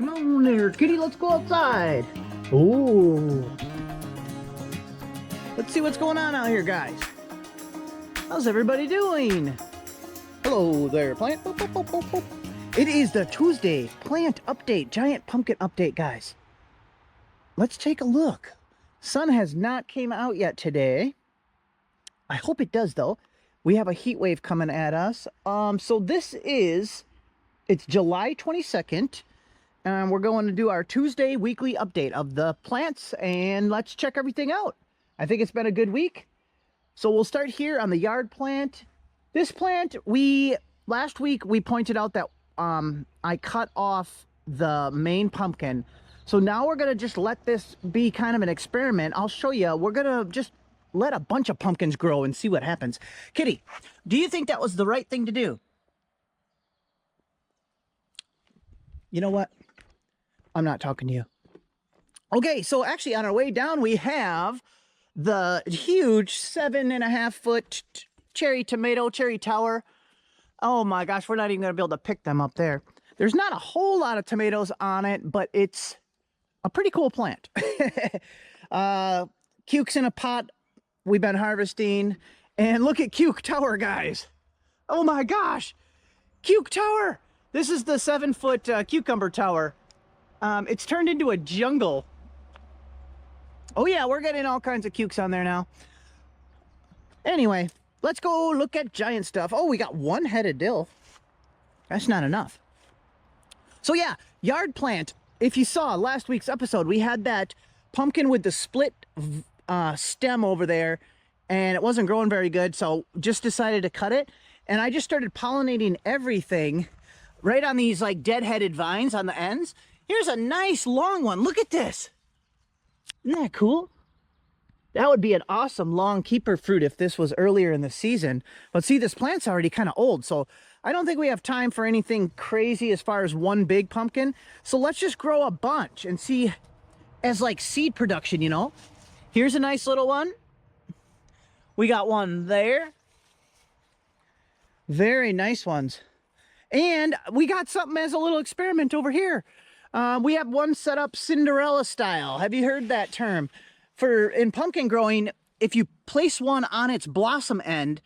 Come on there, kitty, let's go outside. Oh. Let's see what's going on out here, guys. How's everybody doing? Hello there, plant. Boop, boop, boop, boop, boop. It is the Tuesday plant update, giant pumpkin update, guys. Let's take a look. Sun has not came out yet today. I hope it does, though. We have a heat wave coming at us. So this is, it's July 22nd. And we're going to do our Tuesday weekly update of the plants, and let's check everything out. I think it's been a good week. So we'll start here on the yard plant. This plant, last week we pointed out that I cut off the main pumpkin. So now we're gonna just let this be kind of an experiment. I'll show you. We're gonna just let a bunch of pumpkins grow and see what happens. Kitty, do you think that was the right thing to do? You know what? I'm not talking to you. Okay, so actually on our way down, we have the huge 7.5 foot cherry tower. Oh my gosh, we're not even gonna be able to pick them up there. There's not a whole lot of tomatoes on it, but it's a pretty cool plant. Cukes in a pot we've been harvesting. And look at Cuke Tower, guys. Oh my gosh, Cuke Tower. This is the 7 foot cucumber tower. It's turned into a jungle. Oh yeah, we're getting all kinds of cukes on there now. Anyway, let's go look at giant stuff. Oh, we got one headed dill. That's not enough. So yeah, yard plant. If you saw last week's episode, we had that pumpkin with the split stem over there, and it wasn't growing very good, so just decided to cut it. And I just started pollinating everything right on these like dead-headed vines on the ends. Here's a nice long one. Look at this. Isn't that cool? That would be an awesome long keeper fruit if this was earlier in the season. But see, this plant's already kind of old, so I don't think we have time for anything crazy as far as one big pumpkin. So let's just grow a bunch and see as like seed production, you know? Here's a nice little one. We got one there. Very nice ones. And we got something as a little experiment over here. We have one set up Cinderella style. Have you heard that term? In pumpkin growing, if you place one on its blossom end,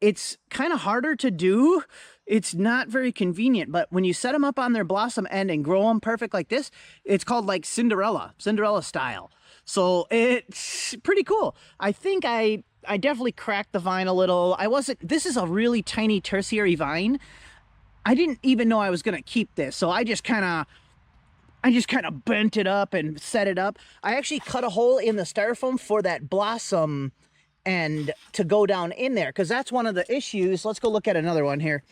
it's kind of harder to do. It's not very convenient, but when you set them up on their blossom end and grow them perfect like this, it's called like Cinderella style. So it's pretty cool. I think I definitely cracked the vine a little. This is a really tiny tertiary vine. I didn't even know I was gonna keep this, so I just kind of bent it up and set it up. I actually cut a hole in the styrofoam for that blossom end to go down in there, because that's one of the issues. Let's go look at another one here.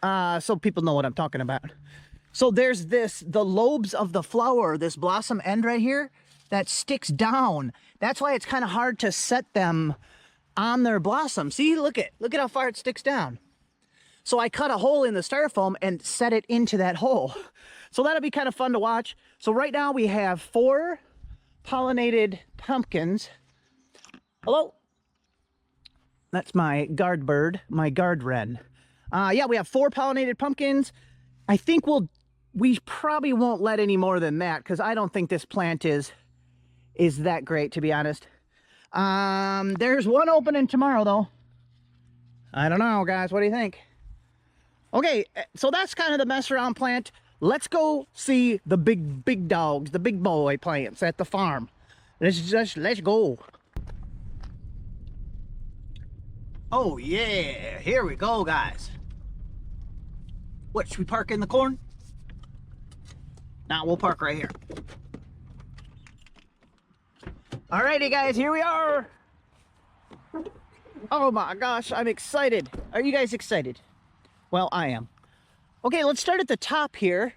So people know what I'm talking about. So there's the lobes of the flower, this blossom end right here, that sticks down. That's why it's kind of hard to set them on their blossom. See, look at how far it sticks down. So I cut a hole in the styrofoam and set it into that hole. So that'll be kind of fun to watch. So right now we have 4 pollinated pumpkins. Hello? That's my guard bird, my guard wren. Yeah, we have 4 pollinated pumpkins. I think we probably won't let any more than that, because I don't think this plant is that great, to be honest. There's one opening tomorrow, though. I don't know, guys. What do you think? Okay, so that's kind of the mess around plant. Let's go see the big dogs, the big boy plants at the farm. Let's go. Oh yeah, here we go, guys. What, should we park in the corn? Nah, we'll park right here. Alrighty guys, here we are. Oh my gosh, I'm excited. Are you guys excited? Well, I am. Okay, let's start at the top here.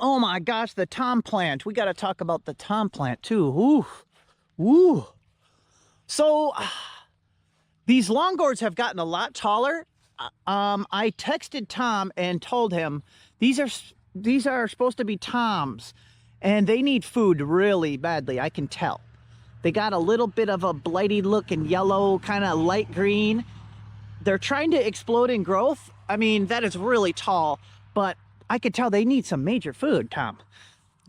Oh my gosh, the tom plant. We got to talk about the tom plant too. Ooh, ooh. So these long gourds have gotten a lot taller. I texted Tom and told him these are supposed to be toms, and they need food really badly. I can tell. They got a little bit of a blighty look and yellow, kind of light green. They're trying to explode in growth. I mean, that is really tall, but I could tell they need some major food, Tom.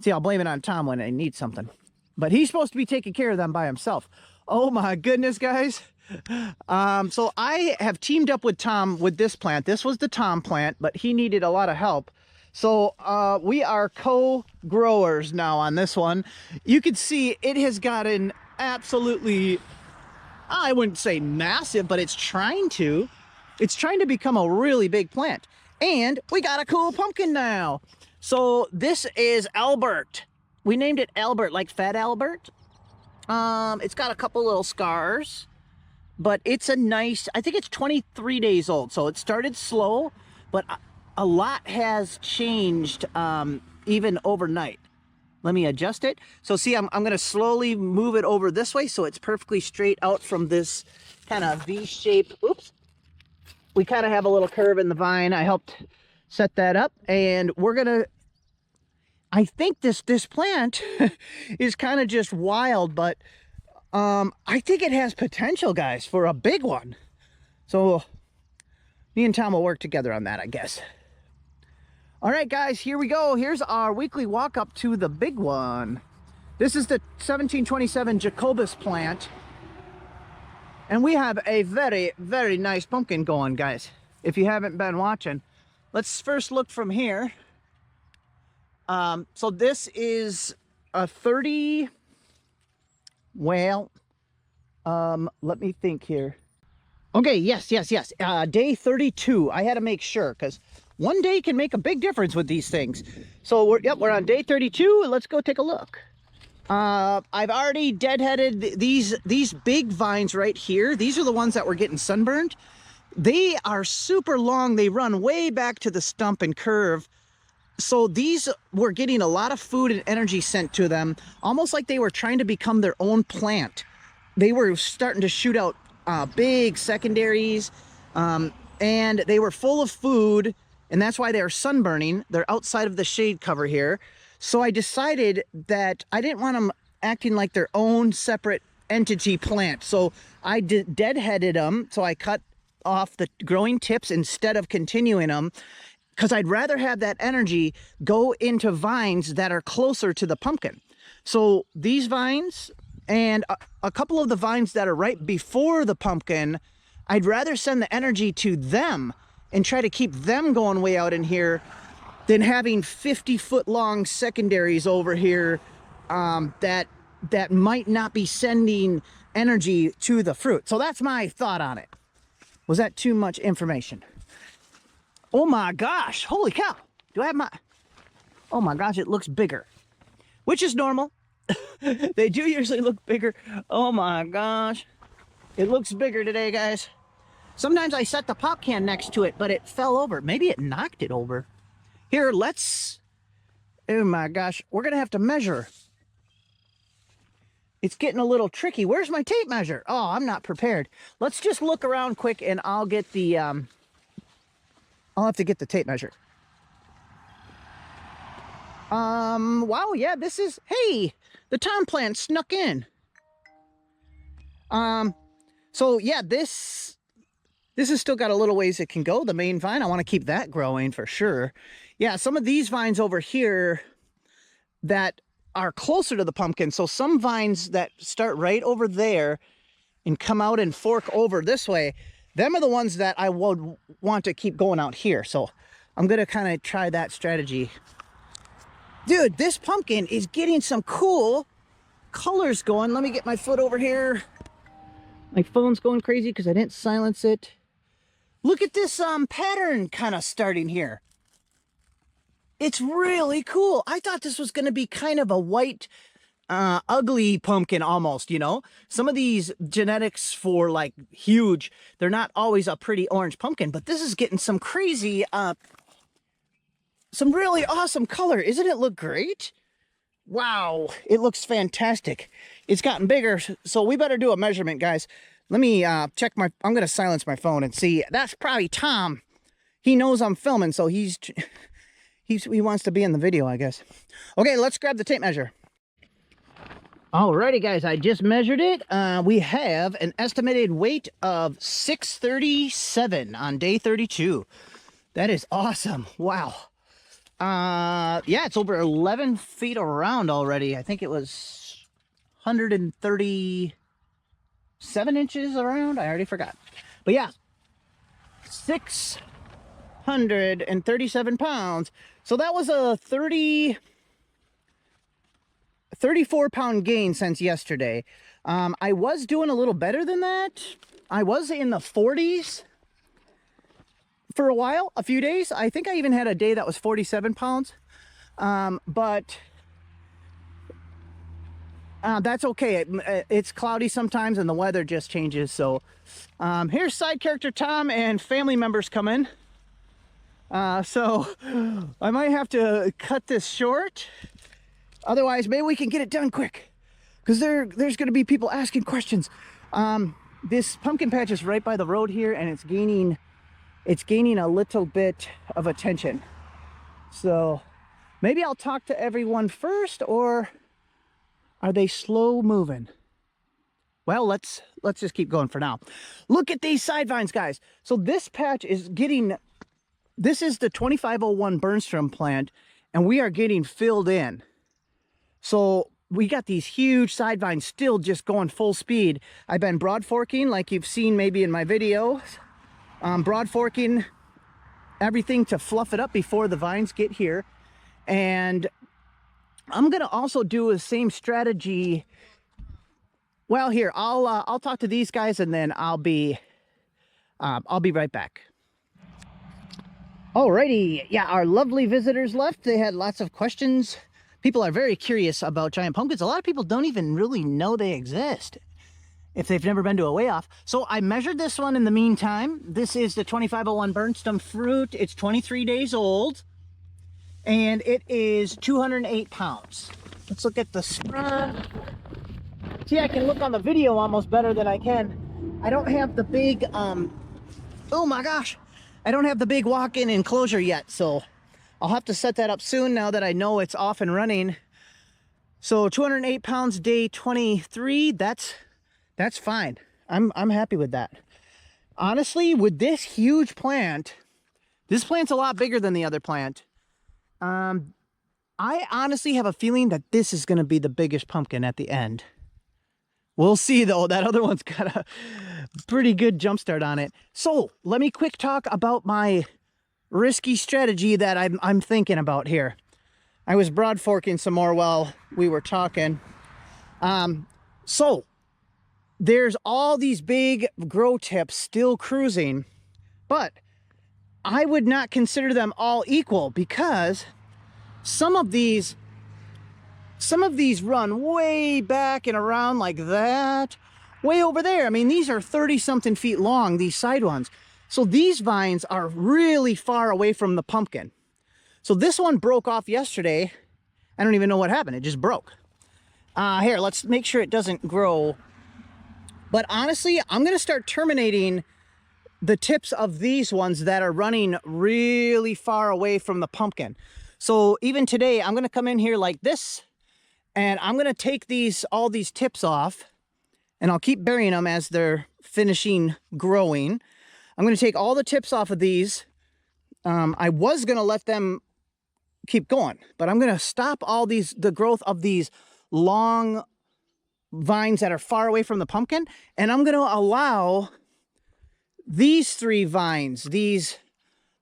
See, I'll blame it on Tom when they need something. But he's supposed to be taking care of them by himself. Oh my goodness, guys. So I have teamed up with Tom with this plant. This was the Tom plant, but he needed a lot of help. So we are co-growers now on this one. You can see it has gotten absolutely, I wouldn't say massive, but it's trying to become a really big plant. And we got a cool pumpkin now. So this is Albert. We named it Albert, like Fat Albert. It's got a couple little scars, but it's a nice, I think it's 23 days old. So it started slow, but a lot has changed even overnight. Let me adjust it. So see, I'm going to slowly move it over this way so it's perfectly straight out from this kind of V-shape. Oops. We kind of have a little curve in the vine. I helped set that up, and we're going to, I think this plant is kind of just wild, but I think it has potential, guys, for a big one. So me and Tom will work together on that, I guess. All right, guys, here we go. Here's our weekly walk up to the big one. This is the 1727 Jacobus plant. And we have a very, very nice pumpkin going, guys. If you haven't been watching, let's first look from here. So this is a 30, well, let me think here. Okay, yes. Day 32. I had to make sure because one day can make a big difference with these things. So we're on day 32. Let's go take a look. I've already deadheaded these big vines right here. These are the ones that were getting sunburned. They are super long. They run way back to the stump and curve. So these were getting a lot of food and energy sent to them, almost like they were trying to become their own plant. They were starting to shoot out big secondaries, and they were full of food, and that's why they are sunburning. They're outside of the shade cover here. So I decided that I didn't want them acting like their own separate entity plant. So I deadheaded them. So I cut off the growing tips instead of continuing them, because I'd rather have that energy go into vines that are closer to the pumpkin. So these vines and a couple of the vines that are right before the pumpkin, I'd rather send the energy to them and try to keep them going way out in here than having 50-foot long secondaries over here that might not be sending energy to the fruit. So that's my thought on it. Was that too much information? Oh my gosh, holy cow. Do I have my, oh my gosh, it looks bigger, which is normal. They do usually look bigger. Oh my gosh, it looks bigger today, guys. Sometimes I set the pop can next to it, but it fell over. Maybe it knocked it over. Here, let's, oh my gosh, we're gonna have to measure. It's getting a little tricky. Where's my tape measure? Oh, I'm not prepared. Let's just look around quick and I'll get the, I'll have to get the tape measure. Wow, yeah, this is, hey, the Tom plant snuck in. So yeah, this has still got a little ways it can go. The main vine, I want to keep that growing for sure. Yeah, some of these vines over here that are closer to the pumpkin. So some vines that start right over there and come out and fork over this way, them are the ones that I would want to keep going out here. So I'm going to kind of try that strategy. Dude, this pumpkin is getting some cool colors going. Let me get my foot over here. My phone's going crazy because I didn't silence it. Look at this pattern kind of starting here. It's really cool. I thought this was going to be kind of a white, ugly pumpkin almost, you know? Some of these genetics for like huge, they're not always a pretty orange pumpkin, but this is getting some crazy, some really awesome color. Isn't it look great? Wow, it looks fantastic. It's gotten bigger, so we better do a measurement, guys. Let me check my, I'm going to silence my phone and see. That's probably Tom. He knows I'm filming, so he wants to be in the video, I guess. Okay, let's grab the tape measure. Alrighty, guys, I just measured it. We have an estimated weight of 637 on day 32. That is awesome. Wow. Yeah, it's over 11 feet around already. I think it was 137 inches around. I already forgot. But yeah, 637 pounds. So that was a 34-pound gain since yesterday. I was doing a little better than that. I was in the 40s for a while, a few days. I think I even had a day that was 47 pounds. But that's okay. It's cloudy sometimes and the weather just changes. So here's side character Tom and family members come in. So I might have to cut this short. Otherwise, maybe we can get it done quick, because there's going to be people asking questions. This pumpkin patch is right by the road here, and it's gaining a little bit of attention. So maybe I'll talk to everyone first, or are they slow moving? Well, let's just keep going for now. Look at these side vines, guys. So this patch is getting, this is the 2501 Bernstrom plant, and we are getting filled in. So we got these huge side vines still just going full speed. I've been broad forking, like you've seen maybe in my videos. Broad forking everything to fluff it up before the vines get here. And I'm gonna also do the same strategy. Well, here, I'll talk to these guys, and then I'll be right back. Alrighty, yeah, our lovely visitors left. They had lots of questions. People are very curious about giant pumpkins. A lot of people don't even really know they exist if they've never been to a weigh off. So I measured this one in the meantime. This is the 2501 Bernstrom fruit. It's 23 days old, and it is 208 pounds. Let's look at the front. See, I can look on the video almost better than I can. I don't have the big, oh my gosh, I don't have the big walk-in enclosure yet, so I'll have to set that up soon now that I know it's off and running. So 208 pounds, day 23, that's fine. I'm happy with that. Honestly, with this huge plant, this plant's a lot bigger than the other plant. I honestly have a feeling that this is going to be the biggest pumpkin at the end. We'll see, though. That other one's got a pretty good jump start on it. So let me quick talk about my risky strategy that I'm thinking about here. I was broad forking some more while we were talking. So there's all these big grow tips still cruising, but I would not consider them all equal, because some of these run way back and around like that, way over there. I mean, these are 30-something feet long, these side ones. So these vines are really far away from the pumpkin. So this one broke off yesterday. I don't even know what happened. It just broke. Here, let's make sure it doesn't grow. But honestly, I'm going to start terminating the tips of these ones that are running really far away from the pumpkin. So even today, I'm going to come in here like this, and I'm going to take all these tips off, and I'll keep burying them as they're finishing growing. I'm going to take all the tips off of these. I was going to let them keep going, but I'm going to stop the growth of these long vines that are far away from the pumpkin, and I'm going to allow these 3 vines, the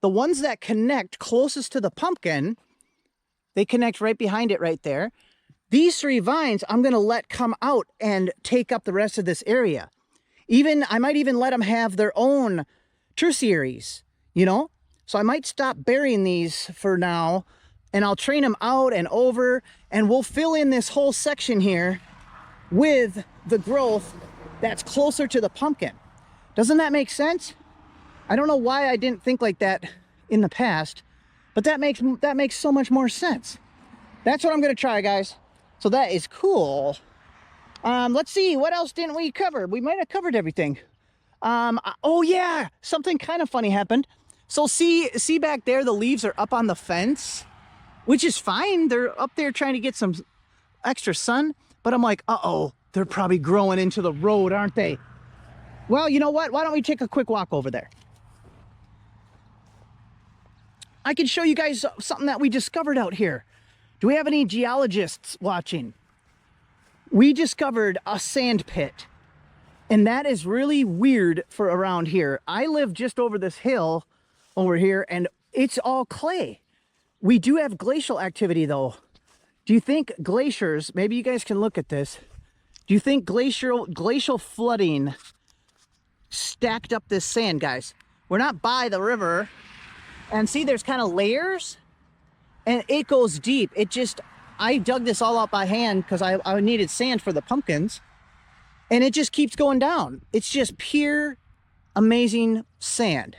ones that connect closest to the pumpkin, they connect right behind it right there. These 3 vines I'm going to let come out and take up the rest of this area. I might even let them have their own tertiaries, you know? So I might stop burying these for now, and I'll train them out and over, and we'll fill in this whole section here with the growth that's closer to the pumpkin. Doesn't that make sense? I don't know why I didn't think like that in the past, but that makes so much more sense. That's what I'm going to try, guys. So that is cool. Let's see, what else didn't we cover? We might have covered everything. Oh yeah, something kind of funny happened. So see back there, the leaves are up on the fence, which is fine. They're up there trying to get some extra sun, but I'm like, uh-oh, they're probably growing into the road, aren't they? Well, you know what? Why don't we take a quick walk over there? I can show you guys something that we discovered out here. Do we have any geologists watching? We discovered a sand pit, and that is really weird for around here. I live just over this hill over here, and it's all clay. We do have glacial activity though. Do you think glaciers, maybe you guys can look at this. Do you think glacial flooding stacked up this sand, guys? We're not by the river. And see, there's kind of layers, and it goes deep. I dug this all out by hand because I needed sand for the pumpkins, and it just keeps going down. It's just pure, amazing sand.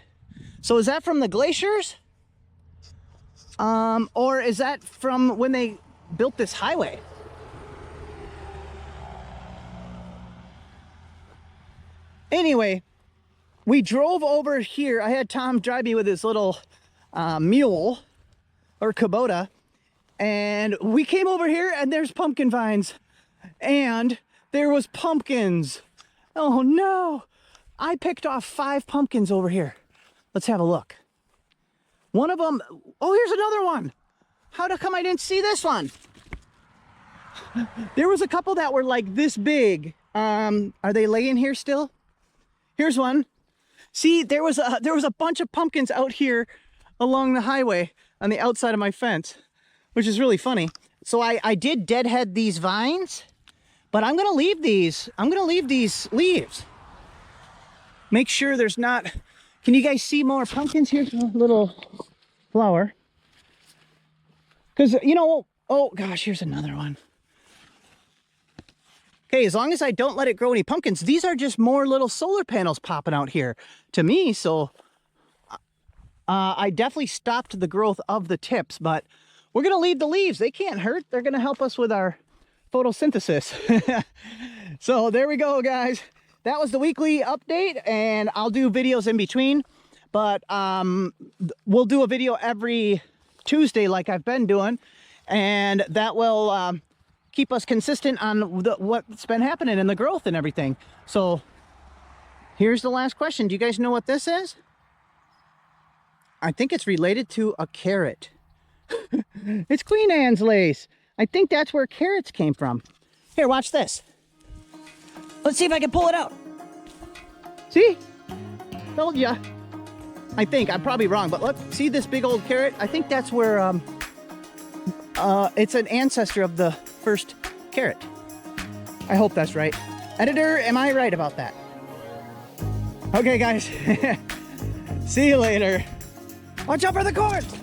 So is that from the glaciers? Or is that from when they built this highway? Anyway, we drove over here. I had Tom drive me with his little mule or Kubota, and we came over here, and there's pumpkin vines, and there was pumpkins. Oh no, I picked off 5 pumpkins over here. Let's have a look. One of them, oh, here's another one. How come I didn't see this one? There was a couple that were like this big. Are they laying here still? Here's one. See, there was a bunch of pumpkins out here along the highway on the outside of my fence, which is really funny. So I did deadhead these vines, but I'm gonna leave these. I'm gonna leave these leaves. Make sure there's not. Can you guys see more pumpkins? Here's a little flower. Because, you know, oh gosh, here's another one. Okay, as long as I don't let it grow any pumpkins, these are just more little solar panels popping out here to me. So I definitely stopped the growth of the tips, but we're going to leave the leaves. They can't hurt. They're going to help us with our photosynthesis. So there we go, guys. That was the weekly update, and I'll do videos in between, but we'll do a video every Tuesday like I've been doing, and that will keep us consistent on what's been happening in the growth and everything. So here's the last question. Do you guys know what this is? I think it's related to a carrot. It's Queen Anne's lace. I think that's where carrots came from. Here, watch this. Let's see if I can pull it out. See? Told ya. I think. I'm probably wrong, but look. See this big old carrot? I think that's where it's an ancestor of the first carrot. I hope that's right. Editor, am I right about that? Okay, guys. See you later. Watch out for the cords!